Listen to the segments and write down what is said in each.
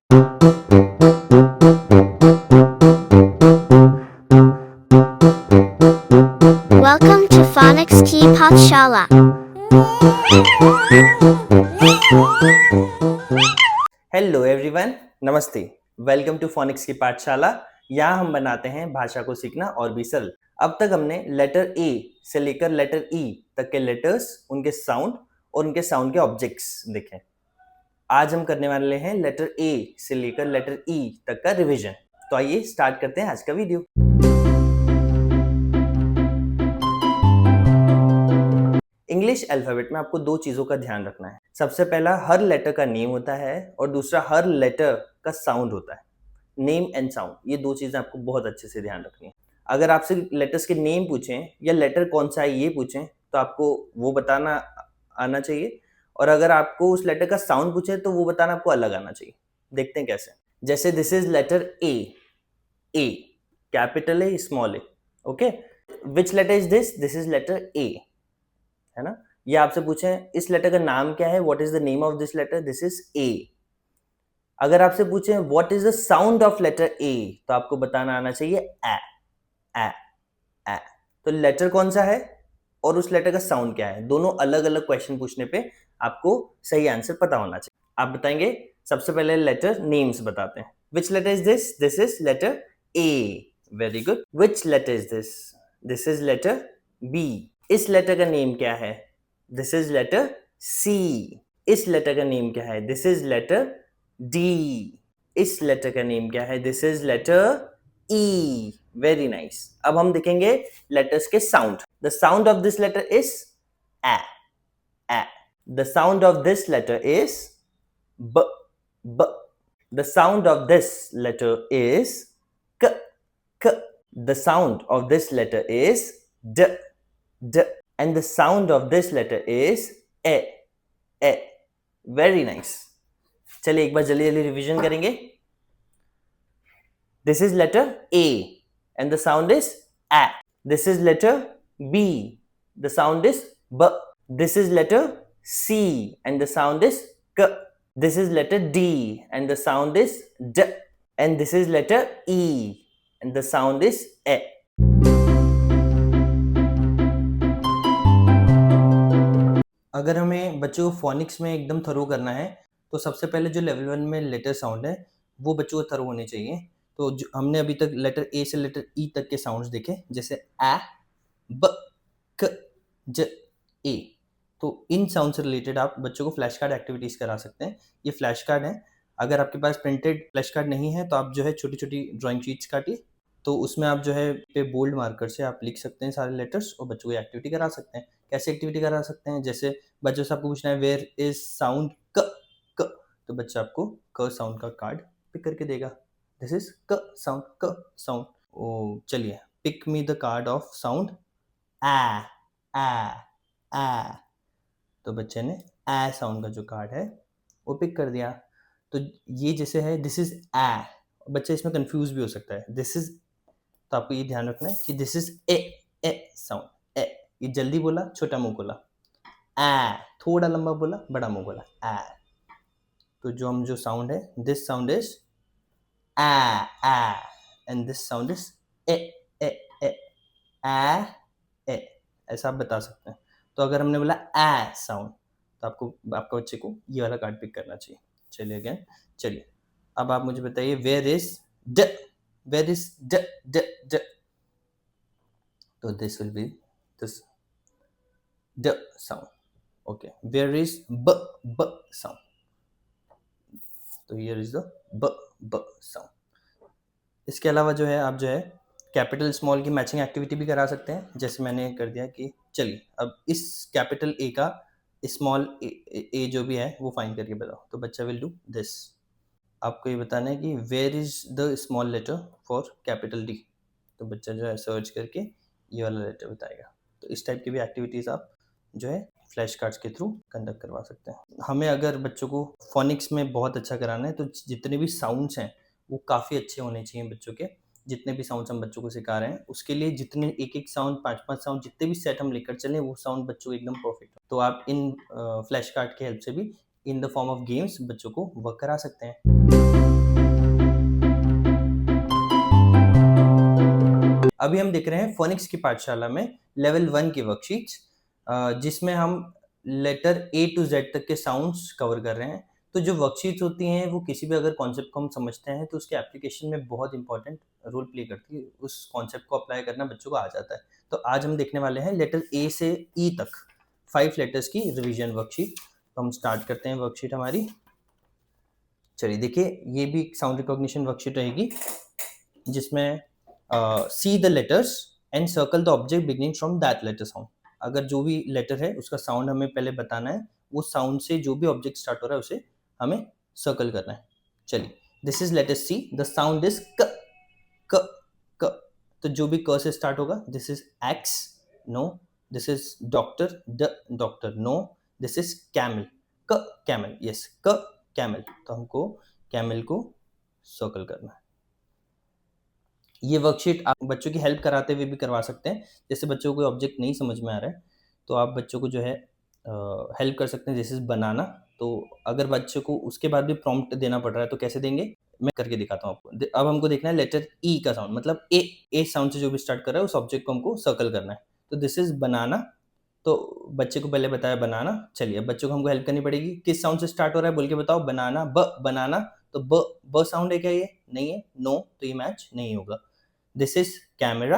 Welcome to Phonics Key Pathshala. Hello everyone, नमस्ते। Welcome to phoenix की पाठशाला। यहाँ हम बनाते हैं भाषा को सीखना और भी सरल। अब तक हमने लेटर ए से लेकर लेटर ई तक के लेटर्स, उनके साउंड और उनके साउंड के ऑब्जेक्ट्स देखे। आज हम करने वाले हैं लेटर ए से लेकर लेटर ई तक का रिवीजन। तो आइए स्टार्ट करते हैं आज का वीडियो। इंग्लिश अल्फाबेट में आपको दो चीज़ों का ध्यान रखना है। सबसे पहला, हर लेटर का नेम होता है और दूसरा हर लेटर का साउंड होता है। नेम एंड साउंड, ये दो चीज़ें आपको बहुत अच्छे से ध्यान रखनी है। अगर आपसे लेटर्स के नेम पूछें या लेटर कौन सा है ये पूछें तो आपको वो बताना आना चाहिए, और अगर आपको उस लेटर का साउंड पूछे तो वो बताना आपको अलग आना चाहिए। देखते हैं कैसे। जैसे this is letter A capital A small A. Okay, which letter is this is letter A, है ना। ये आपसे पूछें इस लेटर का नाम क्या है, what is the name of this letter, this is A. अगर आपसे पूछें what is the sound of letter A तो आपको बताना आना चाहिए ए ए ए। तो लेटर कौन सा है और उस लेटर का साउंड क्या है, दोनों अलग अलग क्वेश्चन पूछने पे आपको सही आंसर पता होना चाहिए। आप बताएंगे। सबसे पहले लेटर नेम्स बताते हैं। Which letter is this is letter A. Very good. Which letter is this is letter B. इस लेटर का नेम क्या है, दिस इज लेटर सी। इस लेटर का नेम क्या है, दिस इज लेटर डी। इस लेटर का नेम क्या है, this is letter E. Very nice. अब हम देखेंगे लेटर्स के sound. The sound of this letter is A a. The sound of this letter is b b. The sound of this letter is k k. The sound of this letter is d d. And the sound of this letter is a a. Very nice. चलिए एक बार जल्दी जल्दी revision करेंगे। This is letter A and the sound is a. This is letter B. The sound is b. This is letter C and the sound is k. This is letter D and the sound is d. And this is letter E and the sound is a. अगर हमें बच्चों को phoenix में एकदम thorough करना है तो सबसे पहले जो लेवल 1 में लेटर साउंड है वो बच्चों को थरो होने चाहिए। तो हमने अभी तक लेटर ए से लेटर ई तक के साउंड्स देखे, जैसे ए, ब, क, ज, ए। तो इन साउंड से रिलेटेड आप बच्चों को फ्लैश कार्ड एक्टिविटीज़ करा सकते हैं। ये फ्लैश कार्ड है। अगर आपके पास प्रिंटेड फ्लैश कार्ड नहीं है तो आप जो है छोटी छोटी ड्राइंग शीट्स काटिए, तो उसमें आप जो है पे बोल्ड मार्कर से आप लिख सकते हैं सारे लेटर्स और बच्चों को एक्टिविटी करा सकते हैं। कैसे एक्टिविटी करा सकते हैं, जैसे बच्चों से आपको पूछना है वेयर इज साउंड क क, तो बच्चा आपको क साउंड का कार्ड पिक करके देगा। दिस इज क साउंड। ओ चलिए, pick me the card of sound आ आ आ। तो बच्चे ने आ साउंड का जो कार्ड है वो पिक कर दिया। तो ये जैसे है दिस इज आ, बच्चा इसमें कंफ्यूज भी हो सकता है। दिस इज, तो आपको ये ध्यान रखना है कि दिस इज ए साउंड ए। ये जल्दी बोला, छोटा मुंह खोला। आ, थोड़ा लंबा बोला, बड़ा मुंह खोला। आ। तो जो साउंड है, दिस साउंड इज आ एंड दिस साउंड इज ए ए ए आ ए। ऐसा आप बता सकते हैं। तो अगर हमने बोला आ साउंड तो आपका बच्चे को ये वाला कार्ड पिक करना चाहिए। चलिए अगेन, चलिए अब आप मुझे बताइए वेयर इज ड। वेयर इज ड ड ड। तो दिस विल बी दिस ड साउंड। ओके, वेयर इज ब साउंड, तो हियर इज द ब साउंड। इसके अलावा जो है आप जो है कैपिटल स्मॉल की मैचिंग एक्टिविटी भी करा सकते हैं, जैसे मैंने कर दिया कि चलिए अब इस कैपिटल ए का स्मॉल ए जो भी है वो फाइंड करके बताओ। तो बच्चा विल डू दिस। आपको ये बताना है कि where is the small letter for capital D, तो बच्चा जो है सर्च करके ये वाला लेटर बताएगा। तो इस टाइप की भी एक्टिविटीज़ आप जो है फ्लैश कार्ड्स के थ्रू कंडक्ट करवा सकते हैं। हमें अगर बच्चों को फोनिक्स में बहुत अच्छा कराना है तो जितने भी साउंड्स हैं वो काफ़ी अच्छे होने चाहिए बच्चों के। जितने भी साउंड्स हम बच्चों को सिखा रहे हैं उसके लिए जितने एक साउंड, 5 साउंड, जितने भी सेट हम लेकर चलें वो साउंड बच्चों को एकदम परफेक्ट हो। तो आप इन फ्लैश कार्ड की हेल्प से भी in the form of games बच्चों को वर्क करा सकते हैं। अभी हम देख रहे हैं फोनिक्स की पाठशाला में लेवल 1 की वर्कशीट्स, जिसमें हम लेटर ए टू जेड तक के साउंड्स कवर कर रहे हैं। तो जो वर्कशीट्स होती हैं वो किसी भी अगर कॉन्सेप्ट को हम समझते हैं तो उसके एप्लीकेशन में बहुत इंपॉर्टेंट रोल प्ले करती है। उस कॉन्सेप्ट को अप्लाई करना बच्चों को आ जाता है। तो आज हम देखने वाले हैं लेटर ए से ई तक 5 लेटर्स की रिवीजन वर्कशीट। तो हम स्टार्ट करते हैं वर्कशीट हमारी। चलिए देखिए, ये भी साउंड रिकॉग्निशन वर्कशीट रहेगी, जिसमें see the letters and circle the object beginning from that letter sound. अगर जो भी लेटर है उसका साउंड हमें पहले बताना है, वो साउंड से जो भी ऑब्जेक्ट स्टार्ट हो रहा है उसे हमें सर्कल करना है। चलिए, this is letter C, the sound is k k क। तो जो भी क से स्टार्ट होगा, this is X, no. This is doctor, the doctor, no. This is camel, k camel, yes, k camel. तो हमको कैमल को सर्कल करना है। ये वर्कशीट आप बच्चों की हेल्प कराते हुए भी करवा सकते हैं। जैसे बच्चों को कोई ऑब्जेक्ट नहीं समझ में आ रहा है तो आप बच्चों को जो है हेल्प कर सकते हैं, जैसे बनाना। तो अगर बच्चों को उसके बाद भी प्रॉम्प्ट देना पड़ रहा है तो कैसे देंगे, मैं करके दिखाता हूँ आपको। अब हमको देखना है लेटर ई का साउंड, मतलब ए साउंड से जो भी स्टार्ट कर रहा है उस ऑब्जेक्ट को हमको सर्कल करना है। तो दिस इज बनाना। तो बच्चे को पहले बताया बनाना। चलिए, अब बच्चों को हमको हेल्प करनी पड़ेगी। किस साउंड से स्टार्ट हो रहा है बोल के बताओ। बनाना, बनाना। तो ब साउंड है क्या, ये नहीं है, नो। तो ये मैच नहीं होगा। This is camera,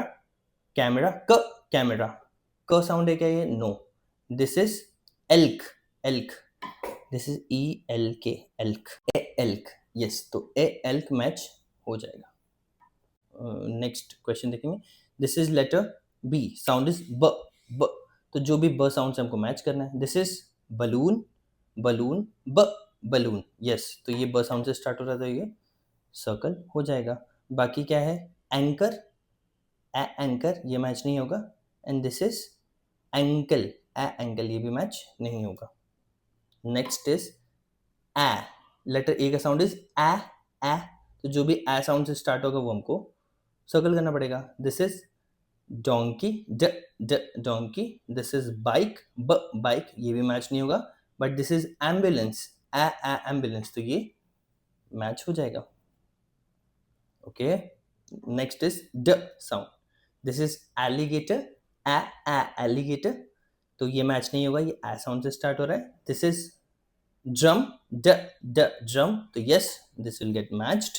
camera, k camera, k sound है क्या, ये no. This is elk, elk, this is E L K, elk, a elk, yes. तो ए एल्क मैच हो जाएगा। नेक्स्ट क्वेश्चन देखेंगे। This is letter B, sound is b, b. तो जो भी ब साउंड से हमको मैच करना है। दिस इज बलून, बलून, ब बलून, यस। तो ये ब साउंड से स्टार्ट हो रहा था, ये सर्कल हो जाएगा। बाकी क्या है, एंकर, एंकर, ये मैच नहीं होगा। And this is ankle, ankle, ये भी मैच नहीं होगा। Next is A, letter A का साउंड इज ए, ए। तो जो भी ए साउंड से स्टार्ट होगा वो हमको सर्कल करना पड़ेगा। दिस इज डोंकी, ड डोंकी। दिस इज बाइक, ब बाइक, ये भी मैच नहीं होगा। But this is ambulance, A ambulance, तो ये मैच हो जाएगा। ओके, नेक्स्ट इज ड sound. This is alligator, alligator. तो ये मैच नहीं होगा, ये ए साउंड से स्टार्ट हो रहा है। दिस इज ड्रम, ड ड्रम। तो yes, this will get matched.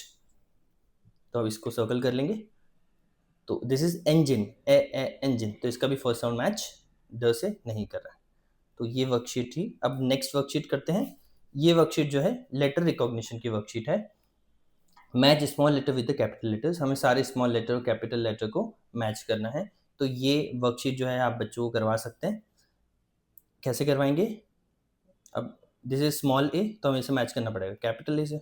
तो अब इसको सर्कल कर लेंगे। तो this is engine, A engine. तो इसका भी फर्स्ट साउंड मैच ड से नहीं कर रहा है। तो ये वर्कशीट थी। अब नेक्स्ट वर्कशीट करते हैं। ये वर्कशीट जो है लेटर रिकॉग्निशन की वर्कशीट है। Match small letter with the capital letters. हमें सारे स्मॉल लेटर और कैपिटल लेटर को मैच करना है। तो ये वर्कशीट जो है आप बच्चों को करवा सकते हैं। कैसे करवाएंगे, अब दिस इज स्मॉल ए, तो हमें इसे मैच करना पड़ेगा कैपिटल ए से।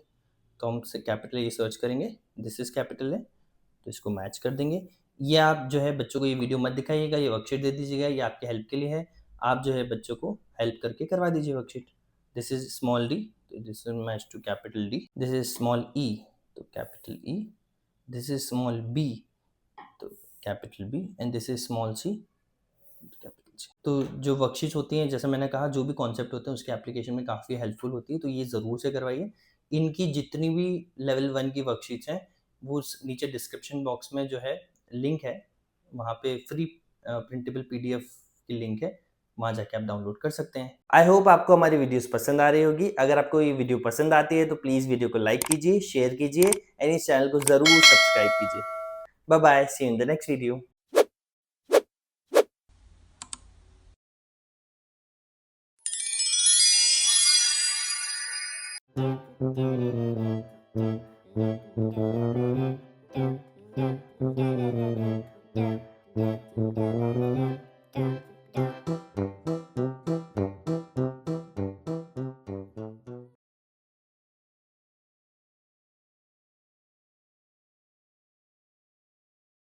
तो हम कैपिटल ए सर्च करेंगे। दिस इज कैपिटल ए, तो इसको मैच कर देंगे। ये आप जो है बच्चों को ये वीडियो मत दिखाइएगा, ये वर्कशीट दे दीजिएगा, ये आपके हेल्प के लिए है। आप जो है बच्चों को हेल्प करके करवा दीजिए worksheet. This is small D, तो this is match to capital D. This is small E, तो capital E. This is small B, तो capital B. And this is small C, capital C. तो जो worksheet होती हैं, जैसे मैंने कहा, जो भी कॉन्सेप्ट होते हैं उसके एप्लीकेशन में काफ़ी हेल्पफुल होती है। तो ये ज़रूर से करवाइए। इनकी जितनी भी लेवल 1 की वर्कशीट्स हैं वो नीचे डिस्क्रिप्शन बॉक्स में जो है लिंक है, वहाँ पे फ्री प्रिंटेबल पीडीएफ की लिंक है, वहाँ जाके आप डाउनलोड कर सकते हैं। आई होप आपको हमारी वीडियोस पसंद आ रही होगी। अगर आपको ये वीडियो पसंद आती है तो प्लीज़ वीडियो को लाइक कीजिए, शेयर कीजिए एंड इस चैनल को ज़रूर सब्सक्राइब कीजिए। Bye bye, see you in the next video.